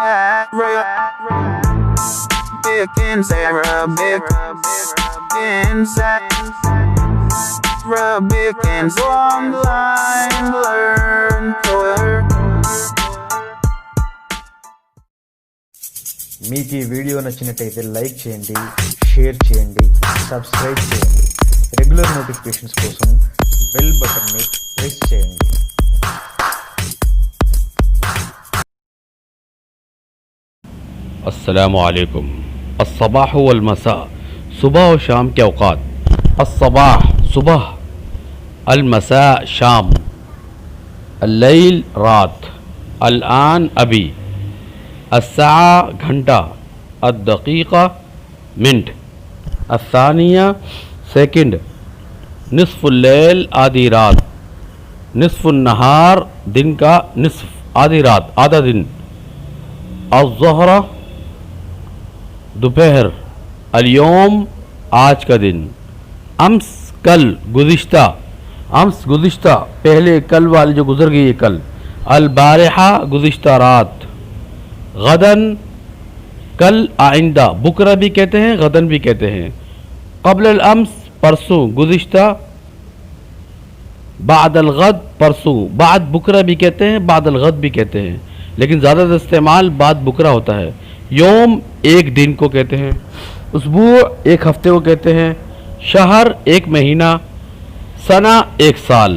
Arabic and Arabic and online learn tour. మీకు ఈ video నచ్చినట్టయితే లైక్ చేయండి, షేర్ చేయండి, సబ్స్క్రైబ్ చేయండి. రెగ్యులర్ నోటిఫికేషన్స్ కోసం బెల్ బటన్ని ప్రెస్ చేయండి. अस्सलामु अलैकुम। الصباح والمساء सुबह और शाम के औकात। الصباح सुबह, المساء शाम, الليل रात, الآन अभी, الساعة घंटा, الدقيقة मिनट, الثانية सेकंड, निस्फ الليل आधी रात, निस्फ النهار दिन का निस्फ, आधी रात आधा दिन, الظهر दोपहर, अल-यौम आज का दिन, अम्स कल गुज़िश्ता, अम्स गुज़िश्ता पहले कल वाली जो गुज़र गई है कल, अल-बारिहा गुज़िश्ता रात, गदन कल आइंदा, बुकरा भी कहते हैं गदन भी कहते हैं, क़ब्ल अल-अम्स परसों गुज़िश्ता, बाद अल-गद परसों, बाद बुकरा भी कहते हैं बाद अल-गद भी कहते हैं, लेकिन ज़्यादा इस्तेमाल बाद बुकरा होता है। योम एक दिन को कहते हैं, उसबू एक हफ्ते को कहते हैं, शहर एक महीना, सना एक साल।